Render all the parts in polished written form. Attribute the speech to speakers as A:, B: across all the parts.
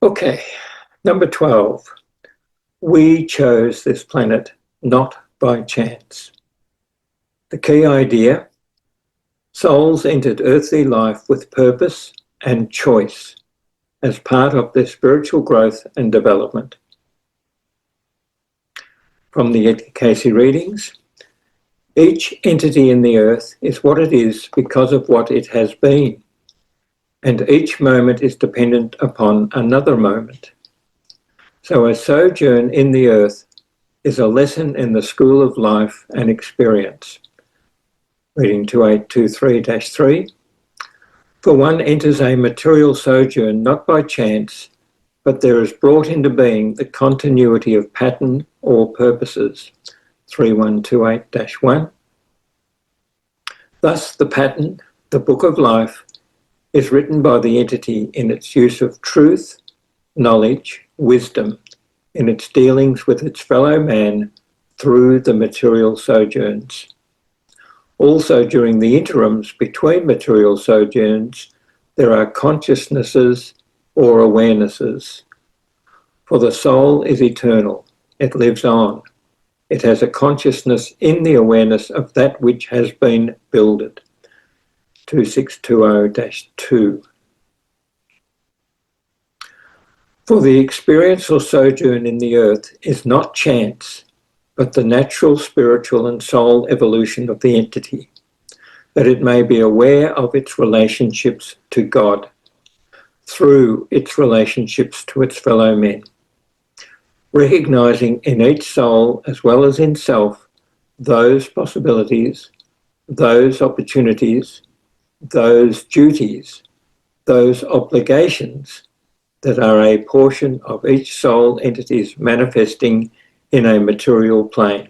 A: Okay, number 12. We chose this planet not by chance. The key idea: souls entered earthly life with purpose and choice as part of their spiritual growth and development. From the Edgar Cayce readings, each entity in the earth is what it is because of what it has been, and each moment is dependent upon another moment. So a sojourn in the earth is a lesson in the school of life and experience. Reading 2823-3. For one enters a material sojourn not by chance, but there is brought into being the continuity of pattern or purposes. 3128-1. Thus the pattern, the book of life, is written by the entity in its use of truth, knowledge, wisdom, in its dealings with its fellow man through the material sojourns. Also, during the interims between material sojourns, there are consciousnesses or awarenesses. For the soul is eternal, it lives on. It has a consciousness in the awareness of that which has been builded. 2620-2. For the experience or sojourn in the earth is not chance, but the natural spiritual and soul evolution of the entity, that it may be aware of its relationships to God through its relationships to its fellow men, recognizing in each soul as well as in self those possibilities, those opportunities, those duties, those obligations that are a portion of each soul entity's manifesting in a material plane.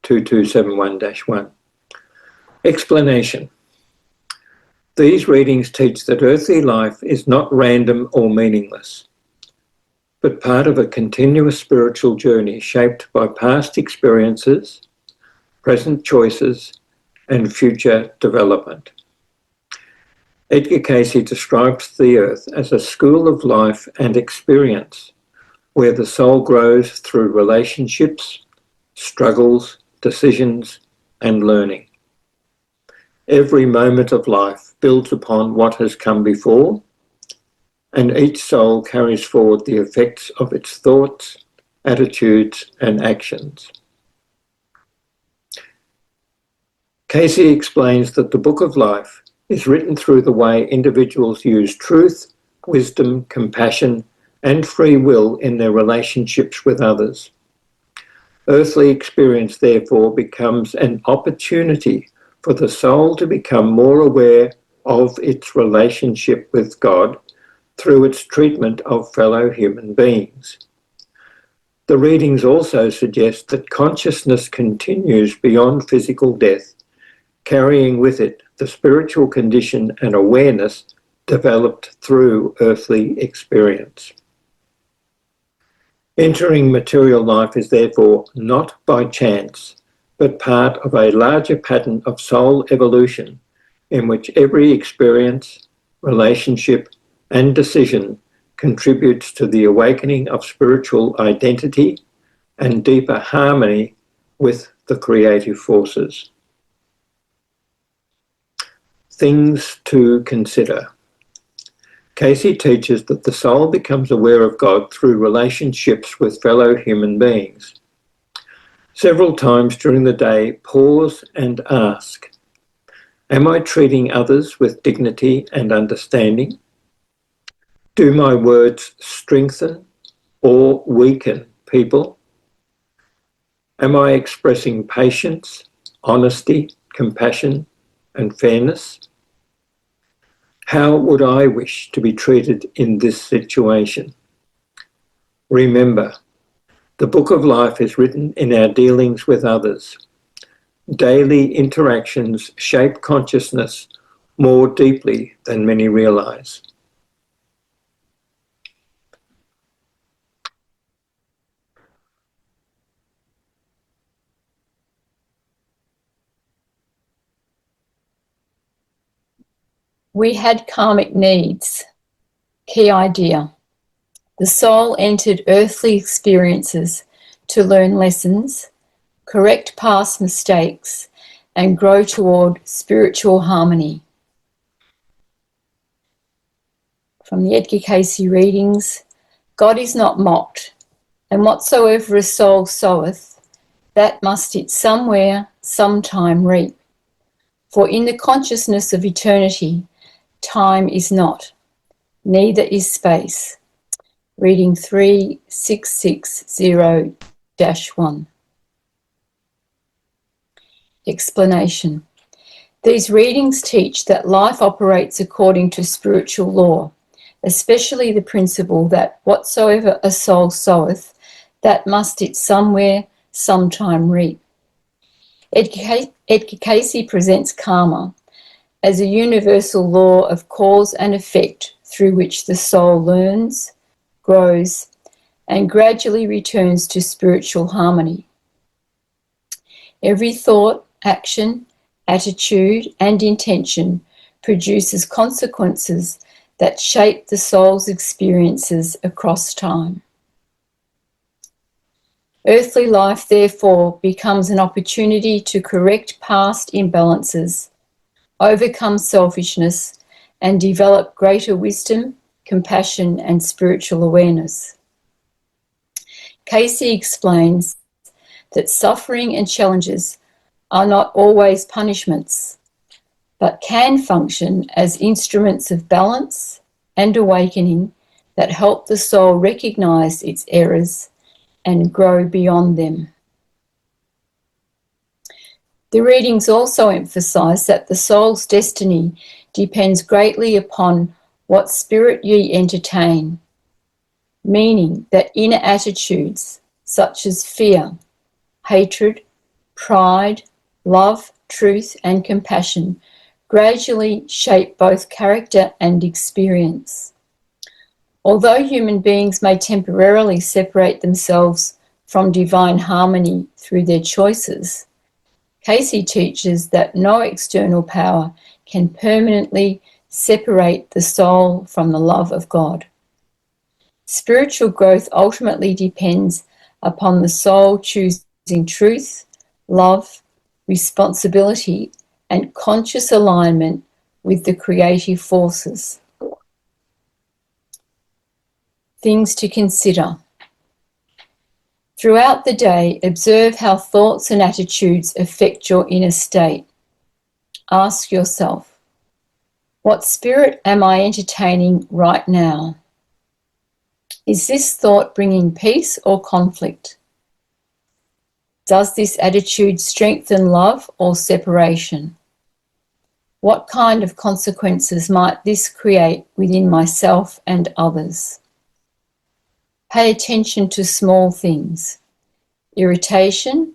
A: 2271-1. Explanation. These readings teach that earthly life is not random or meaningless, but part of a continuous spiritual journey shaped by past experiences, present choices, and future development. Edgar Cayce describes the earth as a school of life and experience, where the soul grows through relationships, struggles, decisions, and learning. Every moment of life builds upon what has come before, and each soul carries forward the effects of its thoughts, attitudes, and actions. Cayce explains that the book of life is written through the way individuals use truth, wisdom, compassion, and free will in their relationships with others. Earthly experience, therefore, becomes an opportunity for the soul to become more aware of its relationship with God through its treatment of fellow human beings. The readings also suggest that consciousness continues beyond physical death, carrying with it the spiritual condition and awareness developed through earthly experience. Entering material life is therefore not by chance, but part of a larger pattern of soul evolution in which every experience, relationship, and decision contributes to the awakening of spiritual identity and deeper harmony with the creative forces. Things to consider. Cayce teaches that the soul becomes aware of God through relationships with fellow human beings. Several times during the day, pause and ask, am I treating others with dignity and understanding? Do my words strengthen or weaken people? Am I expressing patience, honesty, compassion, and fairness? How would I wish to be treated in this situation? Remember, the book of life is written in our dealings with others. Daily interactions shape consciousness more deeply than many realize.
B: We had karmic needs. Key idea. The soul entered earthly experiences to learn lessons, correct past mistakes, and grow toward spiritual harmony. From the Edgar Cayce readings, God is not mocked, and whatsoever a soul soweth, that must it somewhere, sometime reap. For in the consciousness of eternity, time is not, neither is space. Reading 3660-1. Explanation. These readings teach that life operates according to spiritual law, especially the principle that whatsoever a soul soweth, that must it somewhere, sometime reap. Edgar Cayce presents karma as a universal law of cause and effect through which the soul learns, grows, and gradually returns to spiritual harmony. Every thought, action, attitude, and intention produces consequences that shape the soul's experiences across time. Earthly life, therefore, becomes an opportunity to correct past imbalances, overcome selfishness, and develop greater wisdom, compassion, and spiritual awareness. Cayce explains that suffering and challenges are not always punishments, but can function as instruments of balance and awakening that help the soul recognize its errors and grow beyond them. The readings also emphasize that the soul's destiny depends greatly upon what spirit ye entertain, meaning that inner attitudes such as fear, hatred, pride, love, truth, and compassion gradually shape both character and experience. Although human beings may temporarily separate themselves from divine harmony through their choices, Cayce teaches that no external power can permanently separate the soul from the love of God. Spiritual growth ultimately depends upon the soul choosing truth, love, responsibility, and conscious alignment with the creative forces. Things to consider. Throughout the day, observe how thoughts and attitudes affect your inner state. Ask yourself, what spirit am I entertaining right now? Is this thought bringing peace or conflict? Does this attitude strengthen love or separation? What kind of consequences might this create within myself and others? Pay attention to small things: irritation,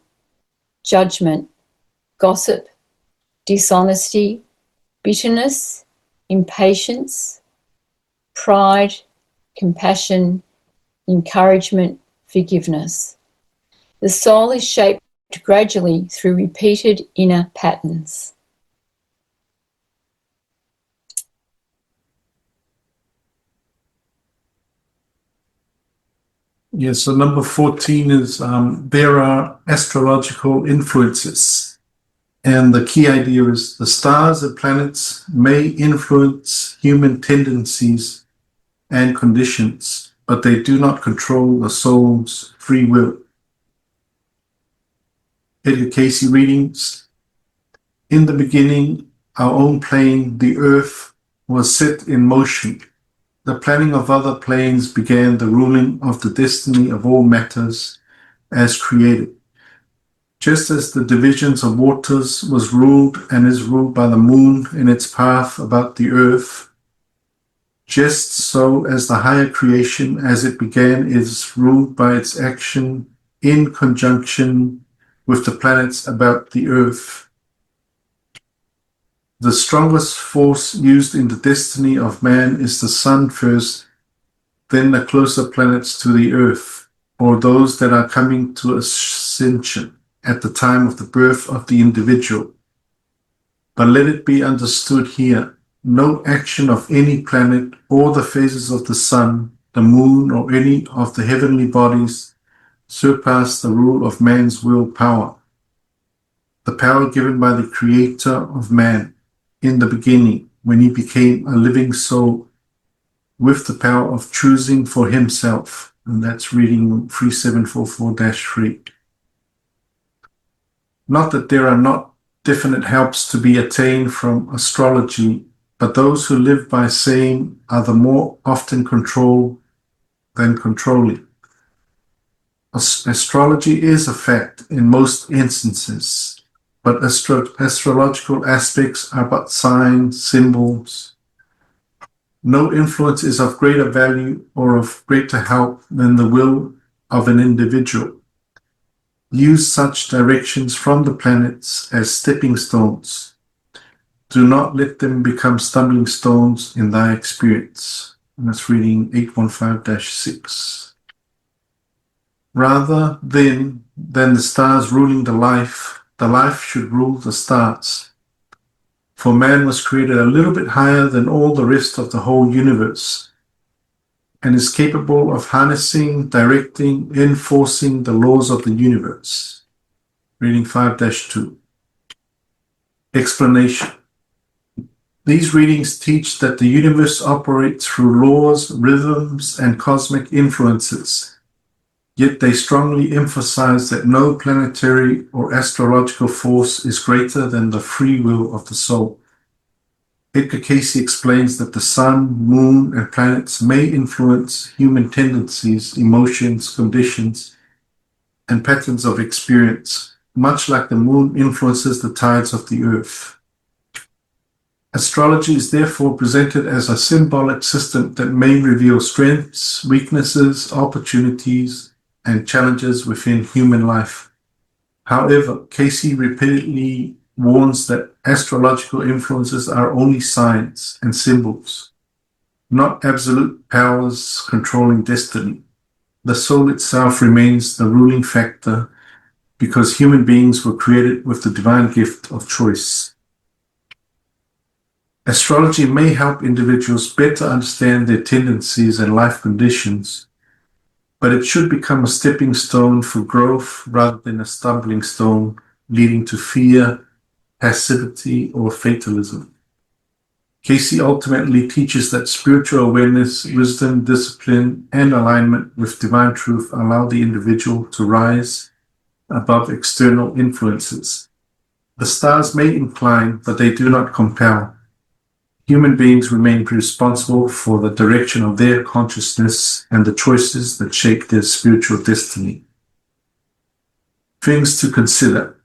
B: judgment, gossip, dishonesty, bitterness, impatience, pride, compassion, encouragement, forgiveness. The soul is shaped gradually through repeated inner patterns.
C: Yes, so number 14 is there are astrological influences. And the key idea is the stars and planets may influence human tendencies and conditions, but they do not control the soul's free will. Edgar Cayce readings. In the beginning, our own plane, the earth, was set in motion. The planning of other planes began the ruling of the destiny of all matters as created. Just as the divisions of waters was ruled and is ruled by the moon in its path about the earth, just so as the higher creation as it began is ruled by its action in conjunction with the planets about the earth. The strongest force used in the destiny of man is the sun first, then the closer planets to the earth, or those that are coming to ascension at the time of the birth of the individual. But let it be understood here no action of any planet or the phases of the sun, the moon, or any of the heavenly bodies surpass the rule of man's willpower, the power given by the Creator of man in the beginning when he became a living soul with the power of choosing for himself. And that's reading 3744-3. Not that there are not definite helps to be attained from astrology, but those who live by saying are the more often controlled than controlling. Astrology is a fact in most instances, but astrological aspects are but signs, symbols. No influence is of greater value or of greater help than the will of an individual. Use such directions from the planets as stepping stones. Do not let them become stumbling stones in thy experience. And that's reading 815-6. Rather than the stars ruling the life should rule the stars. For man was created a little bit higher than all the rest of the whole universe, and is capable of harnessing, directing, enforcing the laws of the universe. Reading 5-2. Explanation. These readings teach that the universe operates through laws, rhythms, and cosmic influences, yet they strongly emphasize that no planetary or astrological force is greater than the free will of the soul. Edgar Cayce explains that the sun, moon, and planets may influence human tendencies, emotions, conditions, and patterns of experience, much like the moon influences the tides of the earth. Astrology is therefore presented as a symbolic system that may reveal strengths, weaknesses, opportunities, and challenges within human life. However, Cayce repeatedly warns that astrological influences are only signs and symbols, not absolute powers controlling destiny. The soul itself remains the ruling factor because human beings were created with the divine gift of choice. Astrology may help individuals better understand their tendencies and life conditions, but it should become a stepping stone for growth rather than a stumbling stone leading to fear, passivity, or fatalism. Cayce ultimately teaches that spiritual awareness, wisdom, discipline, and alignment with divine truth allow the individual to rise above external influences. The stars may incline, but they do not compel. Human beings remain responsible for the direction of their consciousness and the choices that shape their spiritual destiny. Things to consider.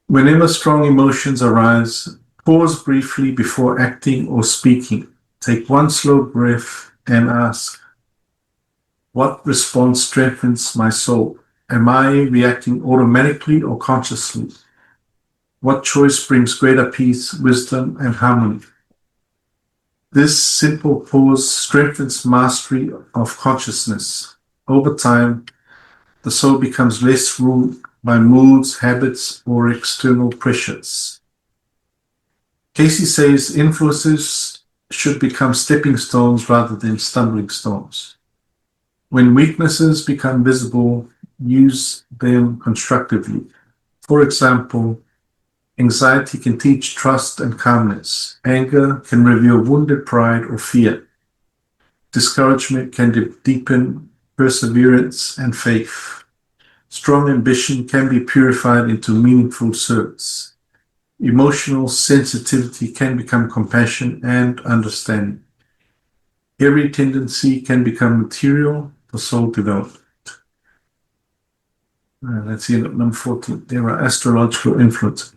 C: Whenever strong emotions arise, pause briefly before acting or speaking. Take one slow breath and ask, what response strengthens my soul? Am I reacting automatically or consciously? What choice brings greater peace, wisdom, and harmony? This simple pause strengthens mastery of consciousness. Over time, the soul becomes less ruled by moods, habits, or external pressures. Cayce says influences should become stepping stones rather than stumbling stones. When weaknesses become visible, use them constructively. For example, anxiety can teach trust and calmness. Anger can reveal wounded pride or fear. Discouragement can deepen perseverance and faith. Strong ambition can be purified into meaningful service. Emotional sensitivity can become compassion and understanding. Every tendency can become material for soul development. Let's see, number 14. There are astrological influences.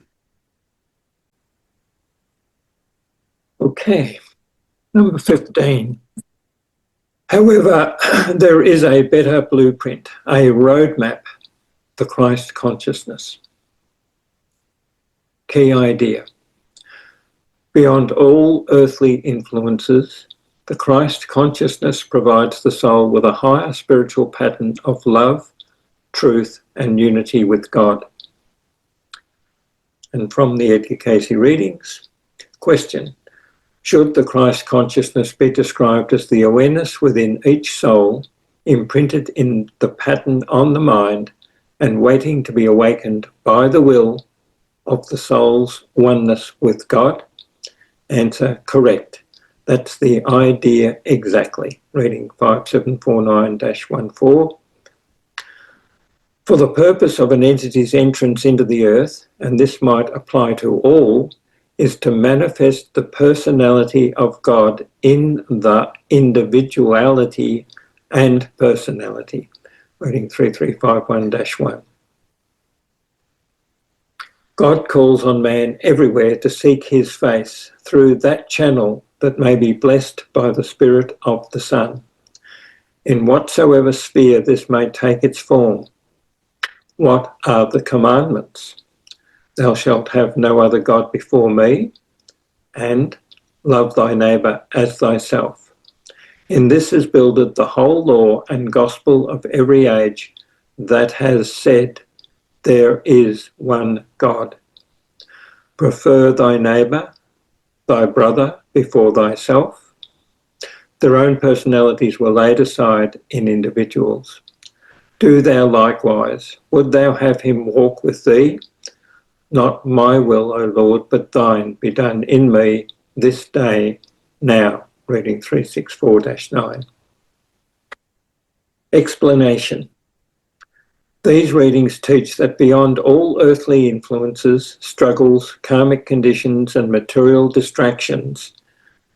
A: Okay, number 15. However, there is a better blueprint, a roadmap, the Christ consciousness. Key idea. Beyond all earthly influences, the Christ consciousness provides the soul with a higher spiritual pattern of love, truth, and unity with God. And from the Edgar Cayce readings, question, Should the Christ consciousness be described as the awareness within each soul, imprinted in the pattern on the mind and waiting to be awakened by the will of the soul's oneness with God? Answer, correct. That's the idea exactly. Reading 5749-14. For the purpose of an entity's entrance into the earth, and this might apply to all, is to manifest the personality of God in the individuality and personality. Reading 3351-1. God calls on man everywhere to seek his face through that channel that may be blessed by the Spirit of the Son. In whatsoever sphere this may take its form. What are the commandments? Thou shalt have no other God before me, and love thy neighbour as thyself. In this is builded the whole law and gospel of every age that has said, there is one God. Prefer thy neighbour, thy brother, before thyself. Their own personalities were laid aside in individuals. Do thou likewise. Would thou have him walk with thee? Not my will, O Lord, but thine be done in me this day, now. Reading 364-9. Explanation. These readings teach that beyond all earthly influences, struggles, karmic conditions, and material distractions,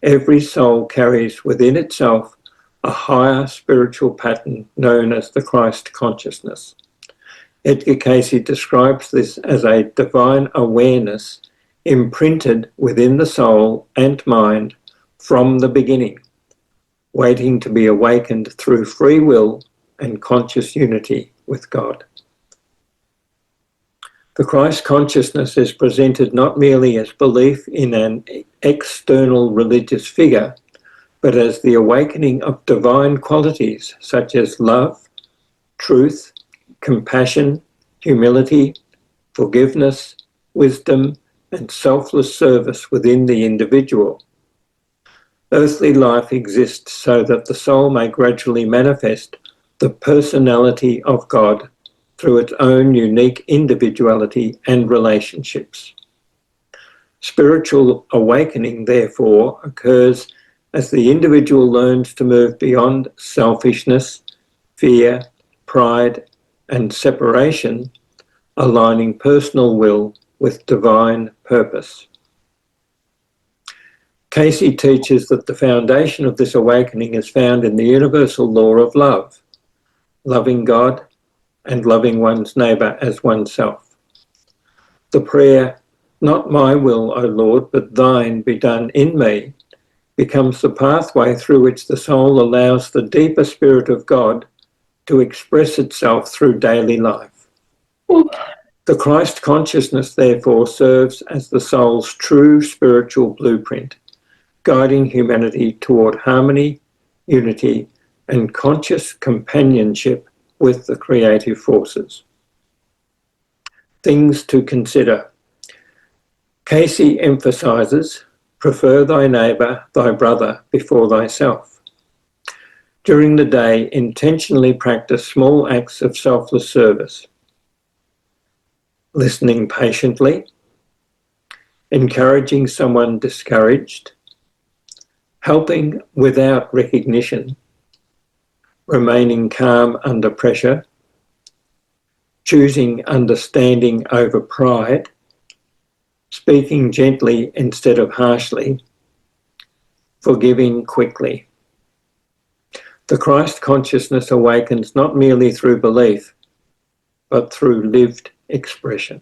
A: every soul carries within itself a higher spiritual pattern known as the Christ consciousness. Edgar Cayce describes this as a divine awareness imprinted within the soul and mind from the beginning, waiting to be awakened through free will and conscious unity with God. The Christ consciousness is presented not merely as belief in an external religious figure, but as the awakening of divine qualities such as love, truth, compassion, humility, forgiveness, wisdom, and selfless service within the individual. Earthly life exists so that the soul may gradually manifest the personality of God through its own unique individuality and relationships. Spiritual awakening, therefore, occurs as the individual learns to move beyond selfishness, fear, pride, and separation, aligning personal will with divine purpose. Cayce teaches that the foundation of this awakening is found in the universal law of love, loving God and loving one's neighbour as oneself. The prayer, not my will, O Lord, but thine be done in me, becomes the pathway through which the soul allows the deeper spirit of God to express itself through daily life. The Christ consciousness, therefore, serves as the soul's true spiritual blueprint, guiding humanity toward harmony, unity, and conscious companionship with the creative forces. Things to consider. Cayce emphasises, prefer thy neighbour, thy brother, before thyself. During the day, intentionally practice small acts of selfless service. Listening patiently, encouraging someone discouraged, helping without recognition, remaining calm under pressure, choosing understanding over pride, speaking gently instead of harshly, forgiving quickly. The Christ consciousness awakens not merely through belief, but through lived expression.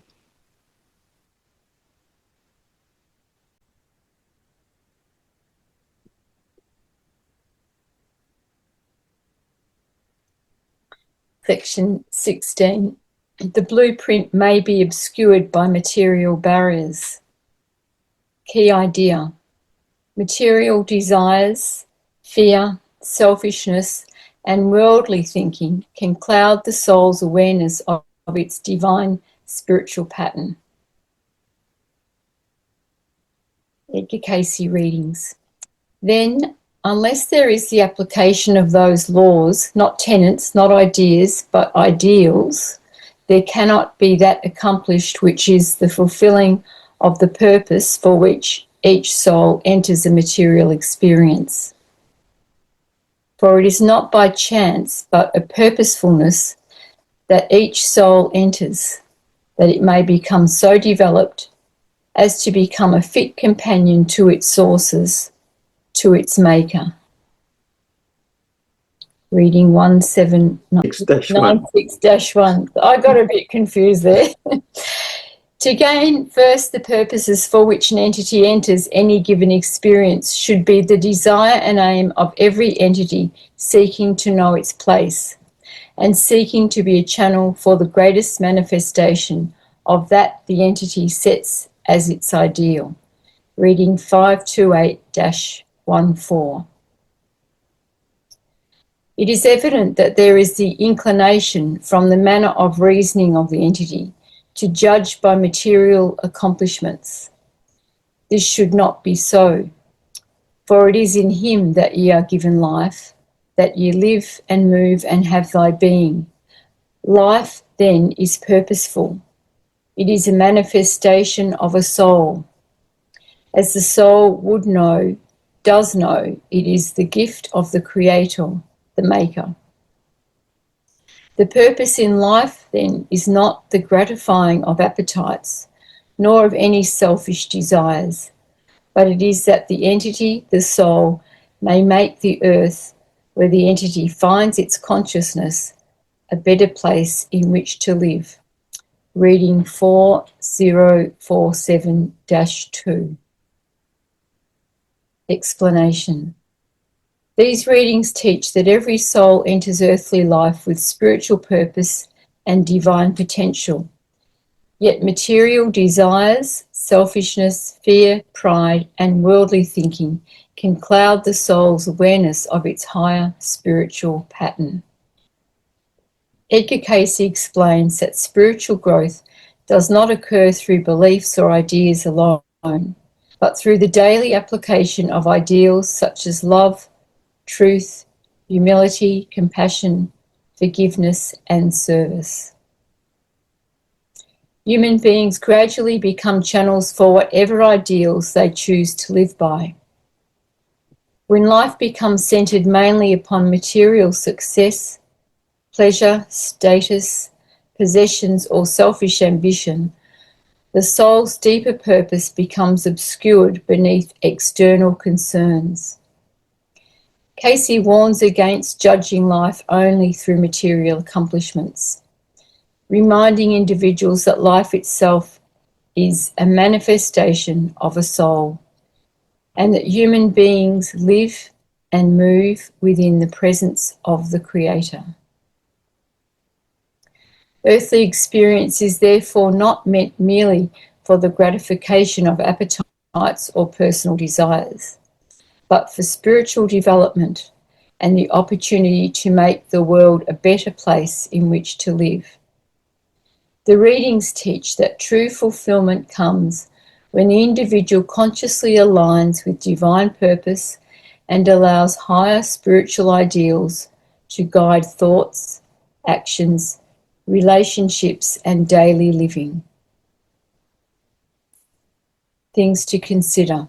B: Section 16. The blueprint may be obscured by material barriers. Key idea. Material desires, fear, selfishness, and worldly thinking can cloud the soul's awareness of its divine spiritual pattern. Edgar Cayce readings. Then, unless there is the application of those laws, not tenets, not ideas, but ideals, there cannot be that accomplished which is the fulfilling of the purpose for which each soul enters a material experience. For it is not by chance, but a purposefulness that each soul enters, that it may become so developed as to become a fit companion to its sources, to its maker. Reading 1796-1. I got a bit confused there. To gain first the purposes for which an entity enters any given experience should be the desire and aim of every entity seeking to know its place and seeking to be a channel for the greatest manifestation of that the entity sets as its ideal. Reading 528-14. It is evident that there is the inclination from the manner of reasoning of the entity to judge by material accomplishments. This should not be so, for it is in him that ye are given life, that ye live and move and have thy being. Life, then, is purposeful. It is a manifestation of a soul. As the soul would know, does know, it is the gift of the Creator, the Maker. The purpose in life, then, is not the gratifying of appetites, nor of any selfish desires, but it is that the entity, the soul, may make the earth, where the entity finds its consciousness, a better place in which to live. Reading 4047-2. Explanation. These readings teach that every soul enters earthly life with spiritual purpose and divine potential. Yet material desires, selfishness, fear, pride, and worldly thinking can cloud the soul's awareness of its higher spiritual pattern. Edgar Cayce explains that spiritual growth does not occur through beliefs or ideas alone, but through the daily application of ideals such as love, truth, humility, compassion, forgiveness, and service. Human beings gradually become channels for whatever ideals they choose to live by. When life becomes centered mainly upon material success, pleasure, status, possessions, or selfish ambition, the soul's deeper purpose becomes obscured beneath external concerns. Cayce warns against judging life only through material accomplishments, reminding individuals that life itself is a manifestation of a soul, and that human beings live and move within the presence of the Creator. Earthly experience is therefore not meant merely for the gratification of appetites or personal desires, but for spiritual development and the opportunity to make the world a better place in which to live. The readings teach that true fulfillment comes when the individual consciously aligns with divine purpose and allows higher spiritual ideals to guide thoughts, actions, relationships, and daily living. Things to consider.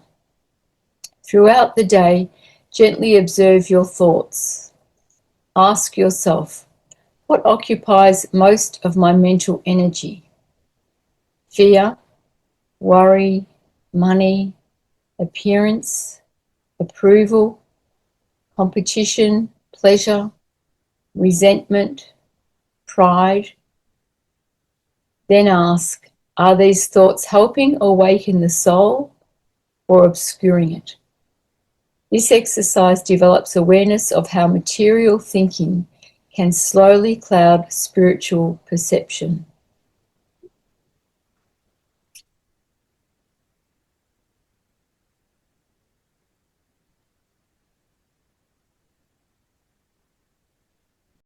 B: Throughout the day, gently observe your thoughts. Ask yourself, what occupies most of my mental energy? Fear, worry, money, appearance, approval, competition, pleasure, resentment, pride. Then ask, are these thoughts helping awaken the soul or obscuring it? This exercise develops awareness of how material thinking can slowly cloud spiritual perception.